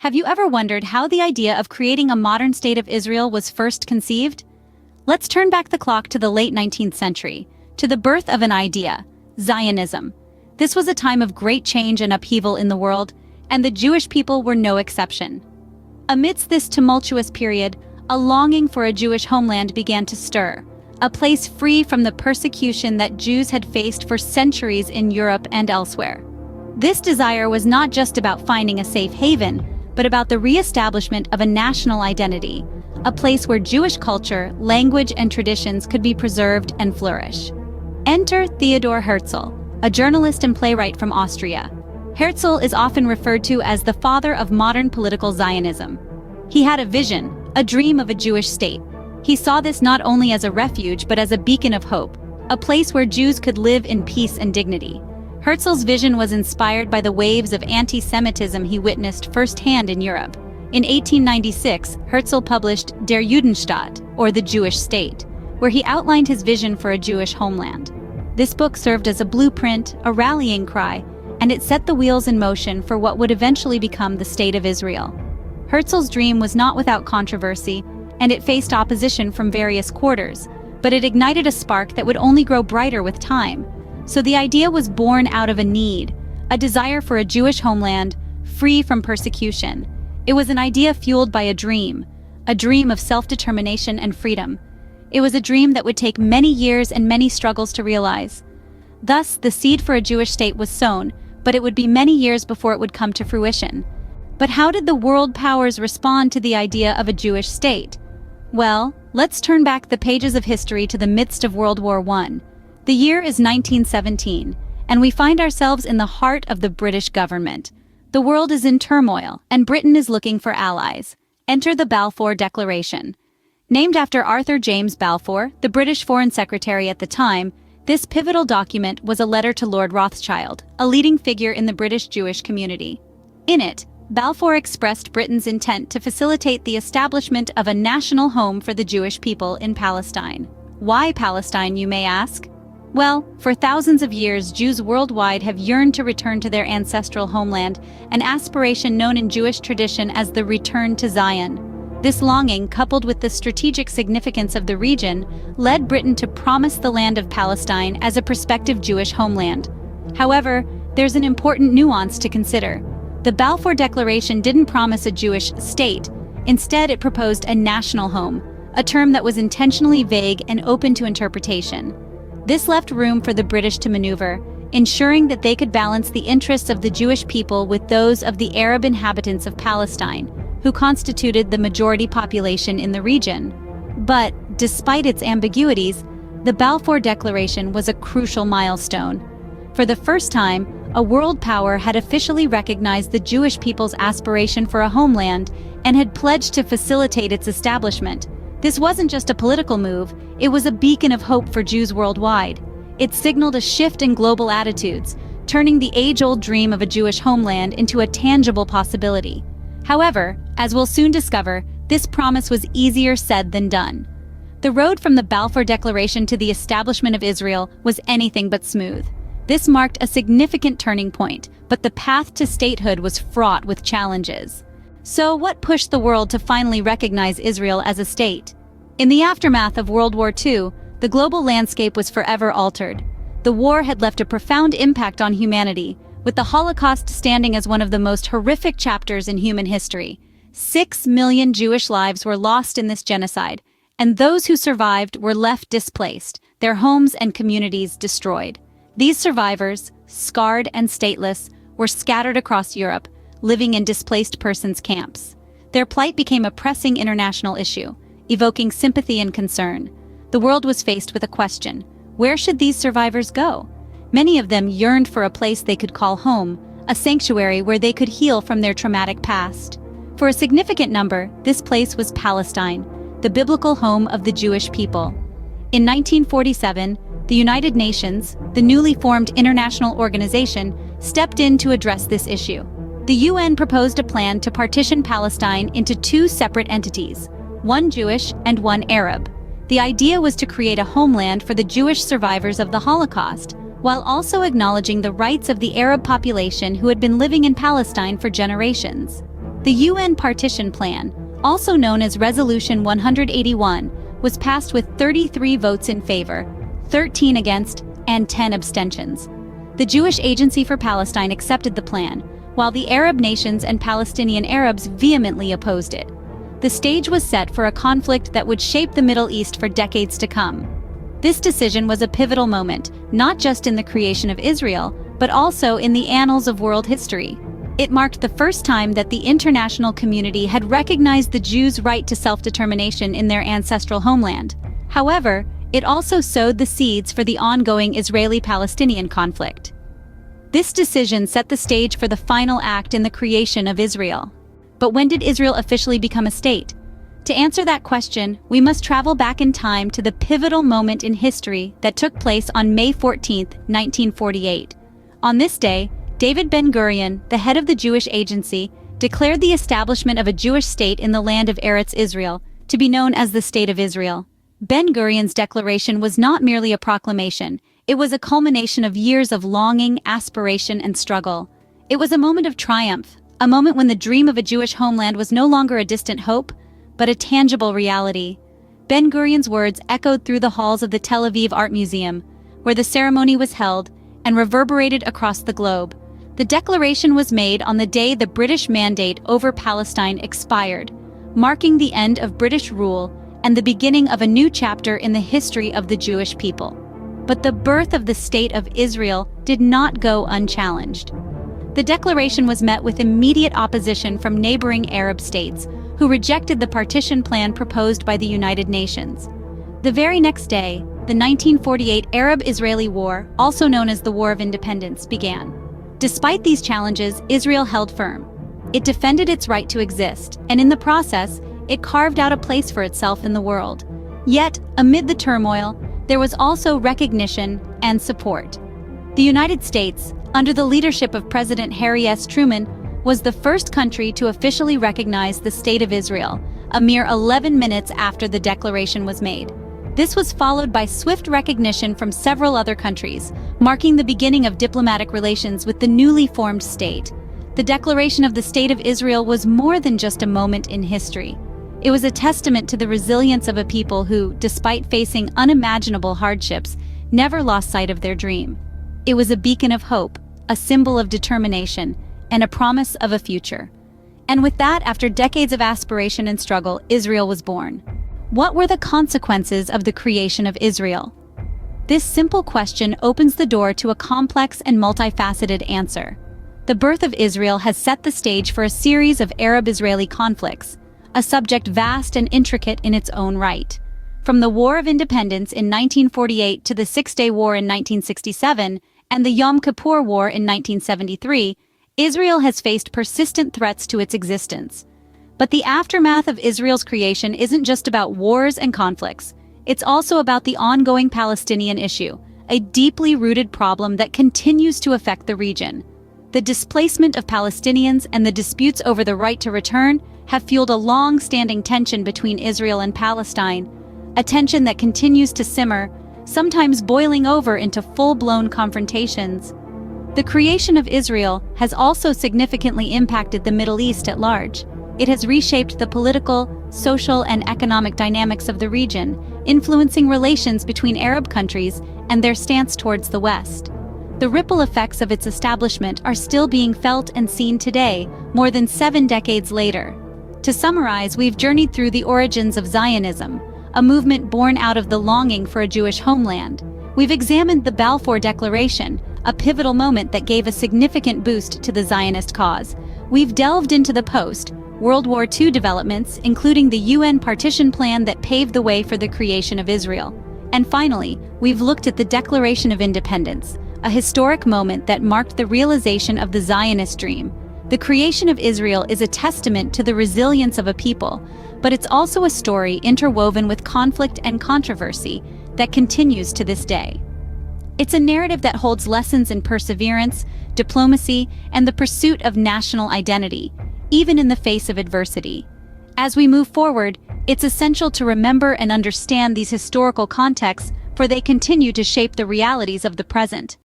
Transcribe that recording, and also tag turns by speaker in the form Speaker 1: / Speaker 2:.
Speaker 1: Have you ever wondered how the idea of creating a modern state of Israel was first conceived? Let's turn back the clock to the late 19th century, to the birth of an idea, Zionism. This was a time of great change and upheaval in the world, and the Jewish people were no exception. Amidst this tumultuous period, a longing for a Jewish homeland began to stir, a place free from the persecution that Jews had faced for centuries in Europe and elsewhere. This desire was not just about finding a safe haven, but about the re-establishment of a national identity, a place where Jewish culture, language, and traditions could be preserved and flourish. Enter Theodor Herzl, a journalist and playwright from Austria. Herzl is often referred to as the father of modern political Zionism. He had a vision, a dream of a Jewish state. He saw this not only as a refuge but as a beacon of hope, a place where Jews could live in peace and dignity. Herzl's vision was inspired by the waves of anti-Semitism he witnessed firsthand in Europe. In 1896, Herzl published Der Judenstaat, or the Jewish State, where he outlined his vision for a Jewish homeland. This book served as a blueprint, a rallying cry, and it set the wheels in motion for what would eventually become the State of Israel. Herzl's dream was not without controversy, and it faced opposition from various quarters, but it ignited a spark that would only grow brighter with time. So the idea was born out of a need, a desire for a Jewish homeland, free from persecution. It was an idea fueled by a dream of self-determination and freedom. It was a dream that would take many years and many struggles to realize. Thus, the seed for a Jewish state was sown, but it would be many years before it would come to fruition. But how did the world powers respond to the idea of a Jewish state? Well, let's turn back the pages of history to the midst of World War I. The year is 1917, and we find ourselves in the heart of the British government. The world is in turmoil, and Britain is looking for allies. Enter the Balfour Declaration. Named after Arthur James Balfour, the British Foreign Secretary at the time, this pivotal document was a letter to Lord Rothschild, a leading figure in the British Jewish community. In it, Balfour expressed Britain's intent to facilitate the establishment of a national home for the Jewish people in Palestine. Why Palestine, you may ask? Well, for thousands of years, Jews worldwide have yearned to return to their ancestral homeland, an aspiration known in Jewish tradition as the return to Zion. This longing, coupled with the strategic significance of the region, led Britain to promise the land of Palestine as a prospective Jewish homeland. However, there's an important nuance to consider. The Balfour Declaration didn't promise a Jewish state. Instead, it proposed a national home, a term that was intentionally vague and open to interpretation. This left room for the British to maneuver, ensuring that they could balance the interests of the Jewish people with those of the Arab inhabitants of Palestine, who constituted the majority population in the region. But, despite its ambiguities, the Balfour Declaration was a crucial milestone. For the first time, a world power had officially recognized the Jewish people's aspiration for a homeland and had pledged to facilitate its establishment. This wasn't just a political move, it was a beacon of hope for Jews worldwide. It signaled a shift in global attitudes, turning the age-old dream of a Jewish homeland into a tangible possibility. However, as we'll soon discover, this promise was easier said than done. The road from the Balfour Declaration to the establishment of Israel was anything but smooth. This marked a significant turning point, but the path to statehood was fraught with challenges. So what pushed the world to finally recognize Israel as a state? In the aftermath of World War II, the global landscape was forever altered. The war had left a profound impact on humanity, with the Holocaust standing as one of the most horrific chapters in human history. 6 million Jewish lives were lost in this genocide, and those who survived were left displaced, their homes and communities destroyed. These survivors, scarred and stateless, were scattered across Europe, living in displaced persons camps. Their plight became a pressing international issue, evoking sympathy and concern. The world was faced with a question: where should these survivors go? Many of them yearned for a place they could call home, a sanctuary where they could heal from their traumatic past. For a significant number, this place was Palestine, the biblical home of the Jewish people. In 1947, the United Nations, the newly formed international organization, stepped in to address this issue. The UN proposed a plan to partition Palestine into two separate entities, one Jewish and one Arab. The idea was to create a homeland for the Jewish survivors of the Holocaust, while also acknowledging the rights of the Arab population who had been living in Palestine for generations. The UN Partition Plan, also known as Resolution 181, was passed with 33 votes in favor, 13 against, and 10 abstentions. The Jewish Agency for Palestine accepted the plan, while the Arab nations and Palestinian Arabs vehemently opposed it. The stage was set for a conflict that would shape the Middle East for decades to come. This decision was a pivotal moment, not just in the creation of Israel, but also in the annals of world history. It marked the first time that the international community had recognized the Jews' right to self-determination in their ancestral homeland. However, it also sowed the seeds for the ongoing Israeli-Palestinian conflict. This decision set the stage for the final act in the creation of Israel. But when did Israel officially become a state? To answer that question, we must travel back in time to the pivotal moment in history that took place on May 14, 1948. On this day, David Ben-Gurion, the head of the Jewish Agency, declared the establishment of a Jewish state in the land of Eretz Israel, to be known as the State of Israel. Ben-Gurion's declaration was not merely a proclamation, it was a culmination of years of longing, aspiration, and struggle. It was a moment of triumph, a moment when the dream of a Jewish homeland was no longer a distant hope, but a tangible reality. Ben-Gurion's words echoed through the halls of the Tel Aviv Art Museum, where the ceremony was held, and reverberated across the globe. The declaration was made on the day the British mandate over Palestine expired, marking the end of British rule and the beginning of a new chapter in the history of the Jewish people. But the birth of the State of Israel did not go unchallenged. The declaration was met with immediate opposition from neighboring Arab states, who rejected the partition plan proposed by the United Nations. The very next day, the 1948 Arab-Israeli War, also known as the War of Independence, began. Despite these challenges, Israel held firm. It defended its right to exist, and in the process, it carved out a place for itself in the world. Yet, amid the turmoil, there was also recognition and support. The United States, under the leadership of President Harry S. Truman, was the first country to officially recognize the State of Israel, a mere 11 minutes after the declaration was made. This was followed by swift recognition from several other countries, marking the beginning of diplomatic relations with the newly formed state. The declaration of the State of Israel was more than just a moment in history. It was a testament to the resilience of a people who, despite facing unimaginable hardships, never lost sight of their dream. It was a beacon of hope, a symbol of determination, and a promise of a future. And with that, after decades of aspiration and struggle, Israel was born. What were the consequences of the creation of Israel? This simple question opens the door to a complex and multifaceted answer. The birth of Israel has set the stage for a series of Arab-Israeli conflicts, a subject vast and intricate in its own right. From the War of Independence in 1948 to the Six-Day War in 1967 and the Yom Kippur War in 1973, Israel has faced persistent threats to its existence. But the aftermath of Israel's creation isn't just about wars and conflicts. It's also about the ongoing Palestinian issue, a deeply rooted problem that continues to affect the region. The displacement of Palestinians and the disputes over the right to return have fueled a long-standing tension between Israel and Palestine, a tension that continues to simmer, sometimes boiling over into full-blown confrontations. The creation of Israel has also significantly impacted the Middle East at large. It has reshaped the political, social, and economic dynamics of the region, influencing relations between Arab countries and their stance towards the West. The ripple effects of its establishment are still being felt and seen today, more than 7 decades later. To summarize, we've journeyed through the origins of Zionism, a movement born out of the longing for a Jewish homeland. We've examined the Balfour Declaration, a pivotal moment that gave a significant boost to the Zionist cause. We've delved into the post-World War II developments, including the UN partition plan that paved the way for the creation of Israel. And finally, we've looked at the Declaration of Independence, a historic moment that marked the realization of the Zionist dream. The creation of Israel is a testament to the resilience of a people, but it's also a story interwoven with conflict and controversy that continues to this day. It's a narrative that holds lessons in perseverance, diplomacy, and the pursuit of national identity, even in the face of adversity. As we move forward, it's essential to remember and understand these historical contexts, for they continue to shape the realities of the present.